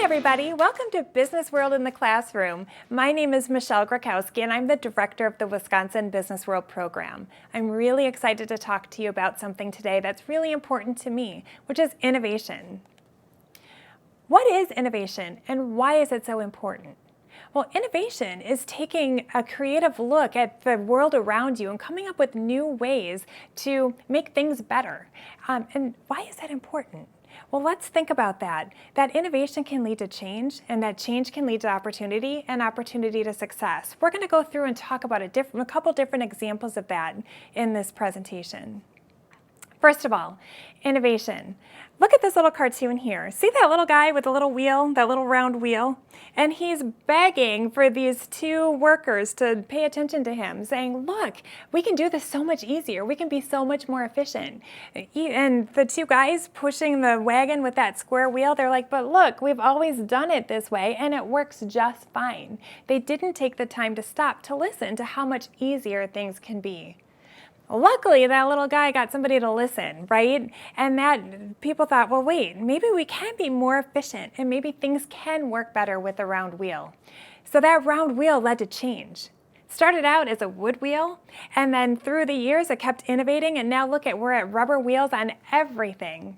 everybody, welcome to Business World in the Classroom. My name is Michelle Grakowski and I'm the director of the Wisconsin Business World program. I'm really excited to talk to you about something today that's really important to me, which is innovation. What is innovation and why is it so important? Well, innovation is taking a creative look at the world around you and coming up with new ways to make things better. And why is that important? Well, let's think about that. That innovation can lead to change, and that change can lead to opportunity, and opportunity to success. We're going to go through and talk about a couple different examples of that in this presentation. First of all, innovation. Look at this little cartoon here. See that little guy with the little wheel, that little round wheel? And he's begging for these two workers to pay attention to him, saying, look, we can do this so much easier. We can be so much more efficient. And the two guys pushing the wagon with that square wheel, they're like, but look, we've always done it this way and it works just fine. They didn't take the time to stop to listen to how much easier things can be. Luckily, that little guy got somebody to listen, right? And that people thought, well, wait, maybe we can be more efficient and maybe things can work better with a round wheel. So that round wheel led to change. Started out as a wood wheel, and then through the years it kept innovating, and now look at, we're at rubber wheels on everything.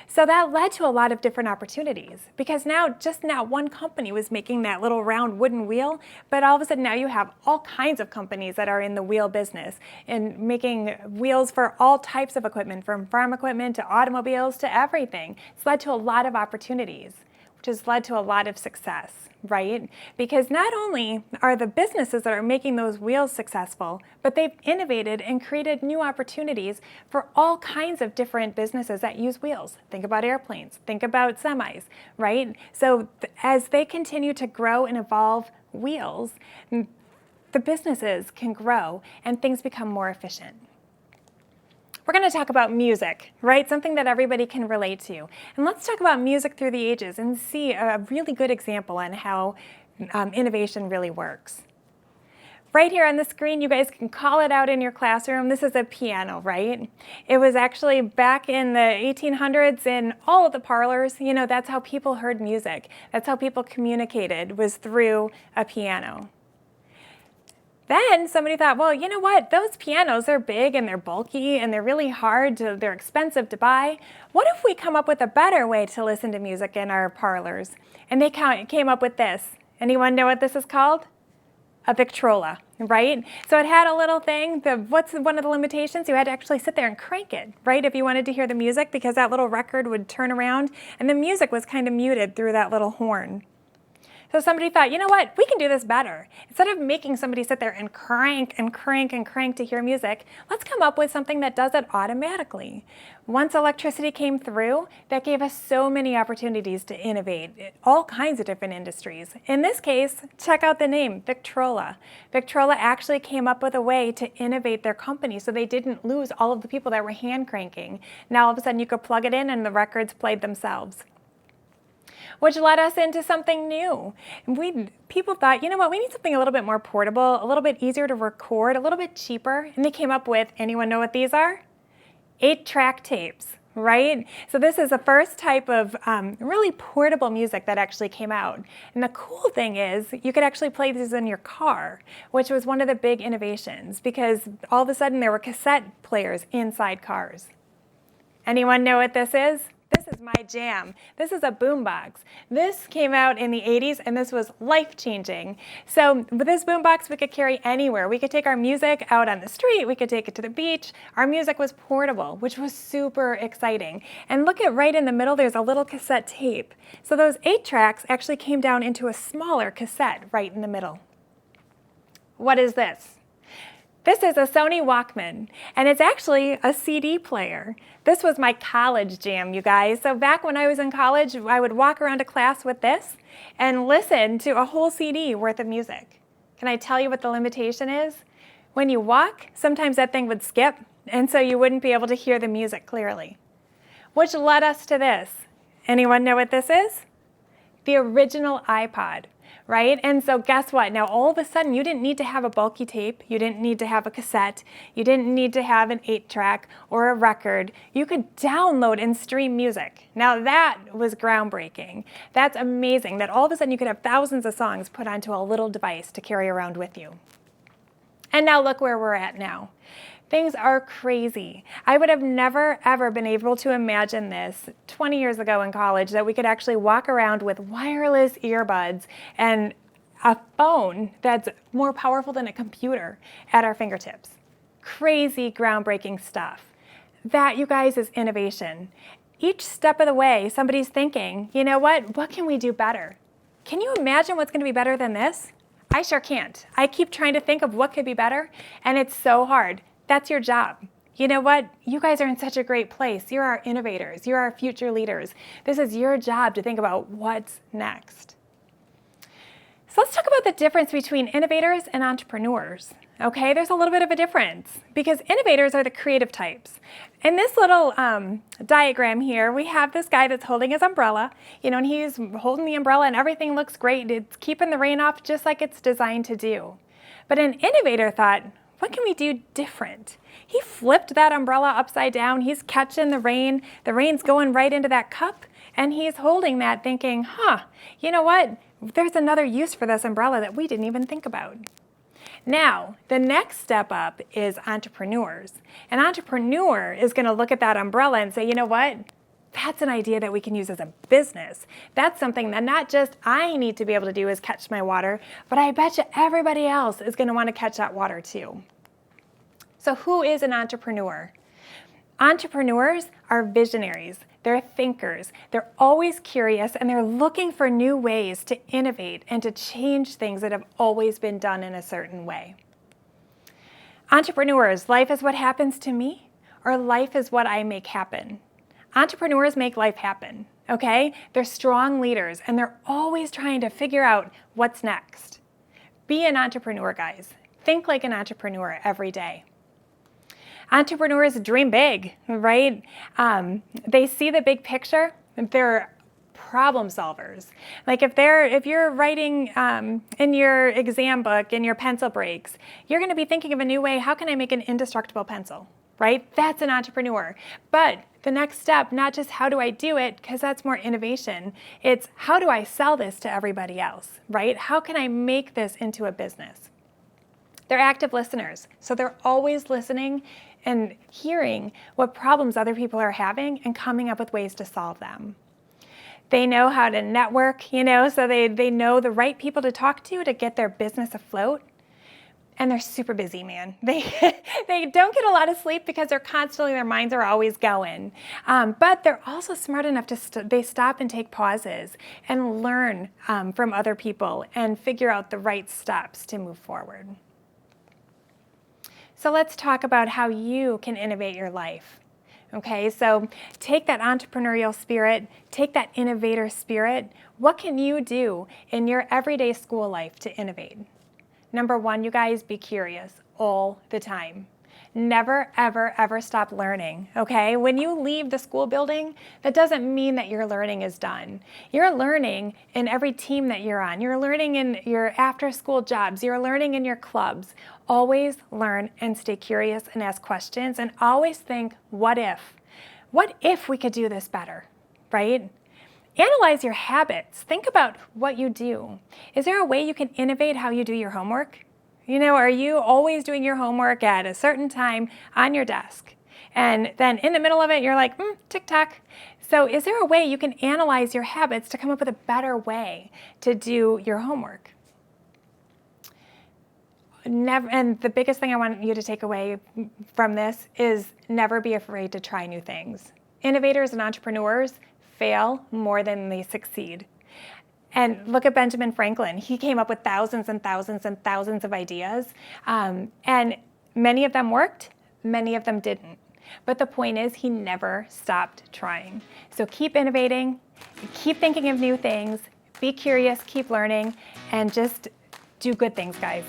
So that led to a lot of different opportunities because just now one company was making that little round wooden wheel, but all of a sudden now you have all kinds of companies that are in the wheel business and making wheels for all types of equipment, from farm equipment to automobiles to everything. It's led to a lot of opportunities, which has led to a lot of success, right? Because not only are the businesses that are making those wheels successful, but they've innovated and created new opportunities for all kinds of different businesses that use wheels. Think about airplanes, think about semis, right? So as they continue to grow and evolve wheels, the businesses can grow and things become more efficient. We're going to talk about music, right? Something that everybody can relate to. And let's talk about music through the ages and see a really good example on how innovation really works. Right here on the screen, you guys can call it out in your classroom. This is a piano, right? It was actually back in the 1800s in all of the parlors. You know, that's how people heard music. That's how people communicated, was through a piano. Then somebody thought, well, you know what? Those pianos are big and they're bulky and they're really hard, they're expensive to buy. What if we come up with a better way to listen to music in our parlors? And they came up with this. Anyone know what this is called? A Victrola, right? So it had a little thing. What's one of the limitations? You had to actually sit there and crank it, right? If you wanted to hear the music, because that little record would turn around and the music was kind of muted through that little horn. So somebody thought, you know what, we can do this better. Instead of making somebody sit there and crank and crank and crank to hear music, let's come up with something that does it automatically. Once electricity came through, that gave us so many opportunities to innovate, all kinds of different industries. In this case, check out the name, Victrola. Victrola actually came up with a way to innovate their company so they didn't lose all of the people that were hand cranking. Now all of a sudden you could plug it in and the records played themselves, which led us into something new. People thought, you know what, we need something a little bit more portable, a little bit easier to record, a little bit cheaper, and they came up with, anyone know what these are? 8-track tapes, right? So this is the first type of really portable music that actually came out. And the cool thing is you could actually play these in your car, which was one of the big innovations because all of a sudden there were cassette players inside cars. Anyone know what this is? This is my jam. This is a boombox. This came out in the 80s and this was life-changing. So with this boombox we could carry anywhere. We could take our music out on the street, we could take it to the beach. Our music was portable, which was super exciting. And look at right in the middle, there's a little cassette tape. So those 8 tracks actually came down into a smaller cassette right in the middle. What is this? This is a Sony Walkman, and it's actually a CD player. This was my college jam, you guys. So back when I was in college, I would walk around to class with this and listen to a whole CD worth of music. Can I tell you what the limitation is? When you walk, sometimes that thing would skip, and so you wouldn't be able to hear the music clearly. Which led us to this. Anyone know what this is? The original iPod. right? And so guess what? Now all of a sudden you didn't need to have a bulky tape, you didn't need to have a cassette, you didn't need to have an 8-track or a record. You could download and stream music. Now that was groundbreaking. That's amazing that all of a sudden you could have thousands of songs put onto a little device to carry around with you. And now look where we're at now. Things are crazy. I would have never, ever been able to imagine this 20 years ago in college, that we could actually walk around with wireless earbuds and a phone that's more powerful than a computer at our fingertips. Crazy, groundbreaking stuff. That, you guys, is innovation. Each step of the way, somebody's thinking, you know what can we do better? Can you imagine what's going to be better than this? I sure can't. I keep trying to think of what could be better, and it's so hard. That's your job. You know what? You guys are in such a great place. You're our innovators. You're our future leaders. This is your job to think about what's next. So let's talk about the difference between innovators and entrepreneurs. Okay, there's a little bit of a difference because innovators are the creative types. In this little diagram here, we have this guy that's holding his umbrella, and he's holding the umbrella and everything looks great. It's keeping the rain off just like it's designed to do. But an innovator thought, what can we do different? He flipped that umbrella upside down. He's catching the rain. The rain's going right into that cup, and he's holding that thinking, you know what? There's another use for this umbrella that we didn't even think about. Now, the next step up is entrepreneurs. An entrepreneur is going to look at that umbrella and say, you know what? That's an idea that we can use as a business. That's something that not just I need to be able to do is catch my water, but I bet you everybody else is going to want to catch that water too. So who is an entrepreneur? Entrepreneurs are visionaries. They're thinkers. They're always curious, and they're looking for new ways to innovate and to change things that have always been done in a certain way. Entrepreneurs, life is what happens to me, or life is what I make happen. Entrepreneurs make life happen, okay? They're strong leaders, and they're always trying to figure out what's next. Be an entrepreneur, guys. Think like an entrepreneur every day. Entrepreneurs dream big, right? They see the big picture. They're problem solvers. Like if you're writing in your exam book, in your pencil breaks, you're going to be thinking of a new way. How can I make an indestructible pencil, right? That's an entrepreneur. But the next step, not just how do I do it, because that's more innovation. It's how do I sell this to everybody else, right? How can I make this into a business? They're active listeners, so they're always listening and hearing what problems other people are having and coming up with ways to solve them. They know how to network, so they know the right people to talk to get their business afloat. And they're super busy, man. They don't get a lot of sleep because their minds are always going. But they're also smart enough they stop and take pauses and learn from other people and figure out the right steps to move forward. So let's talk about how you can innovate your life. Okay, so take that entrepreneurial spirit, take that innovator spirit. What can you do in your everyday school life to innovate? Number one, you guys, be curious all the time. Never, ever, ever stop learning, okay? When you leave the school building, that doesn't mean that your learning is done. You're learning in every team that you're on. You're learning in your after-school jobs. You're learning in your clubs. Always learn and stay curious and ask questions and always think, what if? What if we could do this better, right? Analyze your habits. Think about what you do. Is there a way you can innovate how you do your homework? Are you always doing your homework at a certain time on your desk? And then in the middle of it, you're like, tick-tock. So is there a way you can analyze your habits to come up with a better way to do your homework? And the biggest thing I want you to take away from this is never be afraid to try new things. Innovators and entrepreneurs fail more than they succeed. And look at Benjamin Franklin. He came up with thousands and thousands and thousands of ideas. And many of them worked, many of them didn't. But the point is, he never stopped trying. So keep innovating, keep thinking of new things, be curious, keep learning, and just do good things, guys.